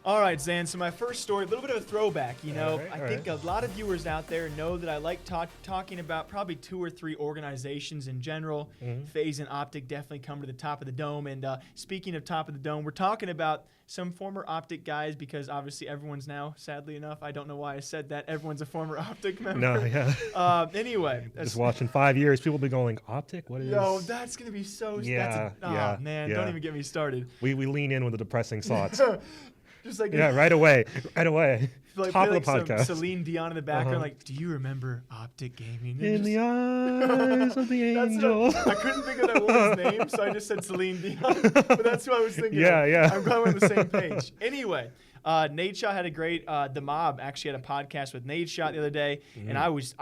All right, Zan, so my first story, a little bit of a throwback, you know. All I think a lot of viewers out there know that I like talking about probably 2 or 3 organizations in general. FaZe and OpTic definitely come to the top of the dome. And speaking of top of the dome, we're talking about some former OpTic guys because obviously everyone's now, sadly enough, I don't know why I said that, everyone's a former OpTic member. No, yeah. Anyway. Just watching 5 years, people will be going, OpTic? What is... Yo, that's going to be so... Yeah, man, don't even get me started. We lean in with the depressing thoughts. Just like right away. Like, Top of the like podcast. Some Celine Dion in the background, like, do you remember OpTic Gaming? In the eyes of the angel. I couldn't think of that woman's name, so I just said Celine Dion. But that's who I was thinking of. Yeah. I'm glad we're on the same page. Anyway, Nadeshot had a great, The Mob actually had a podcast with Nadeshot the other day, and I was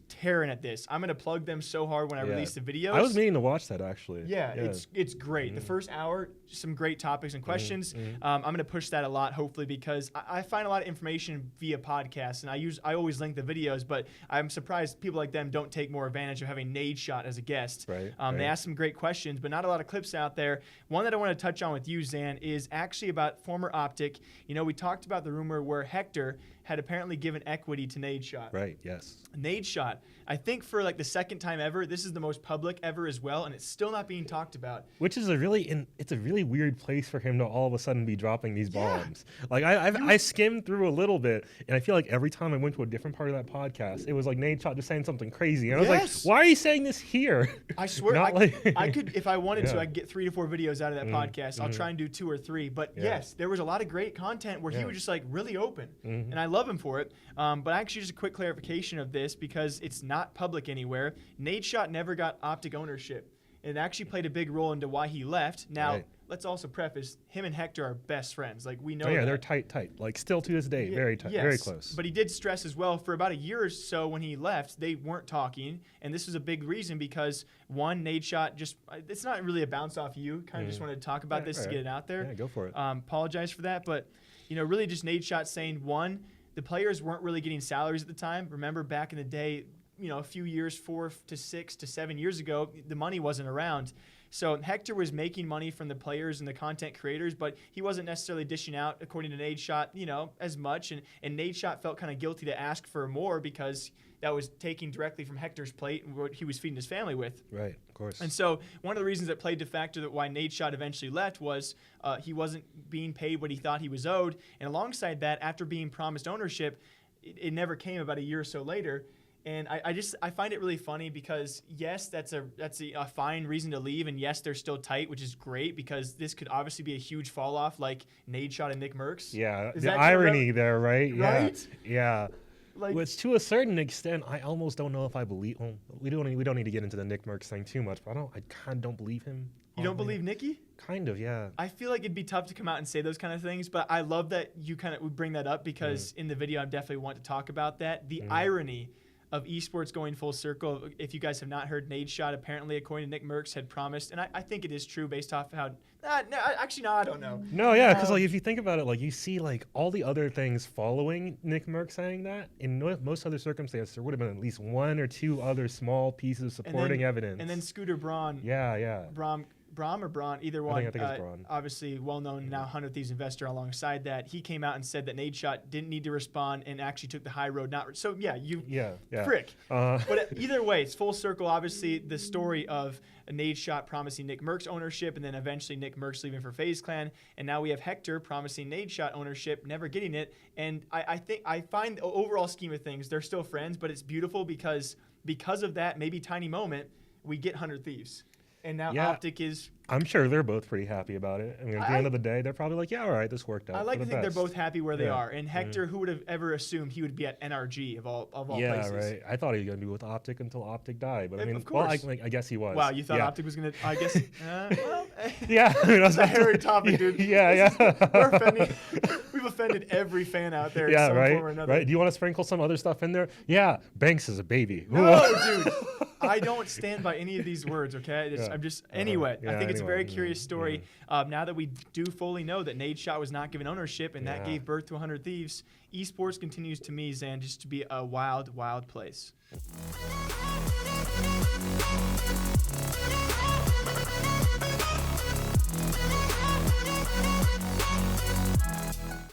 tearing at this. I'm going to plug them so hard when I release the videos. I was meaning to watch that, actually. Yeah. It's great. The first hour, some great topics and questions. I'm going to push that a lot, hopefully, because I find a lot of information via podcasts, and I always link the videos, but I'm surprised people like them don't take more advantage of having Nadeshot as a guest. Right. They ask some great questions, but not a lot of clips out there. One that I want to touch on with you, Zan, is actually about former OpTic. You know, we talked about the rumor where Hector had apparently given equity to Nadeshot. Right, yes. Nadeshot, I think for like the second time ever, this is the most public ever as well, and it's still not being talked about. Which is it's a really weird place for him to all of a sudden be dropping these bombs. Like I skimmed through a little bit, and I feel like every time I went to a different part of that podcast, it was like Nadeshot just saying something crazy, and I was like, why are you saying this here? I swear, I could, if I wanted to, I could get 3 to 4 videos out of that podcast. I'll try and do 2 or 3, but yes, there was a lot of great content where he was just like really open, and I love him for it. But actually, just a quick clarification of this because it's not public anywhere. Nadeshot never got OpTic ownership. It actually played a big role into why he left. Now, let's also preface, him and Hector are best friends. Like, we know that. They're tight. Like, still to this day, very tight, very close. But he did stress as well, for about a year or so when he left, they weren't talking. And this was a big reason because, one, Nadeshot just, it's not really a bounce off you. Kind of just wanted to talk about this to get it out there. Yeah, go for it. Apologize for that. But, you know, really just Nadeshot saying, one, the players weren't really getting salaries at the time. Remember, back in the day, you know, a few years, 4 to 6 to 7 years ago, the money wasn't around. So Hector was making money from the players and the content creators, but he wasn't necessarily dishing out, according to Nadeshot, you know, as much. And Nadeshot felt kind of guilty to ask for more because that was taking directly from Hector's plate and what he was feeding his family with. Right, of course. And so one of the reasons that played to factor that why Nadeshot eventually left was he wasn't being paid what he thought he was owed. And alongside that, after being promised ownership, it never came about a year or so later. And I find it really funny because, yes, that's a fine reason to leave, and yes, they're still tight, which is great because this could obviously be a huge fall off like Nadeshot and Nick Merckx. Yeah, the irony there, right? Right? Yeah. Like, which to a certain extent, I almost don't know if I believe. Well, we don't need to get into the Nick Merckx thing too much, but I kind of don't believe him. You don't believe Nicky? Kind of, yeah. I feel like it'd be tough to come out and say those kind of things, but I love that you kind of would bring that up because in the video I definitely want to talk about that. The irony of esports going full circle. If you guys have not heard, Nadeshot apparently, according to Nick Merckx, had promised, and I think it is true based off how. I don't know. No, yeah, because like if you think about it, like you see like all the other things following Nick Merckx saying that. In most other circumstances, there would have been at least 1 or 2 other small pieces of supporting evidence. And then Scooter Braun. Yeah. Brom or Braun, either one. I think it's Braun. Obviously, well-known now 100 Thieves investor alongside that. He came out and said that Nadeshot didn't need to respond and actually took the high road. Frick. But either way, it's full circle. Obviously, the story of Nadeshot promising Nick Merckx ownership and then eventually Nick Merckx leaving for FaZe Clan. And now we have Hector promising Nadeshot ownership, never getting it. And I find the overall scheme of things, they're still friends, but it's beautiful because of that maybe tiny moment, we get 100 Thieves. And now OpTic is... I'm sure they're both pretty happy about it. I mean, at the end of the day, they're probably like, yeah, all right, this worked out. I like to think they're both happy where they are. And Hector, who would have ever assumed he would be at NRG of all places? Yeah, right. I thought he was going to be with OpTic until OpTic died. But I mean, of course. Well, I guess he was. Wow, you thought OpTic was going to... I guess... well... yeah. I mean, that's a hairy topic, dude. We're offending... We've offended every fan out there in some form or another. Right? Do you want to sprinkle some other stuff in there? Yeah, Banks is a baby. No, dude. I don't stand by any of these words, okay? I'm just... Anyway, I think it's a very curious story. Now that we do fully know that Nadeshot was not given ownership and that gave birth to 100 Thieves, esports continues to me, Zan, just to be a wild, wild place.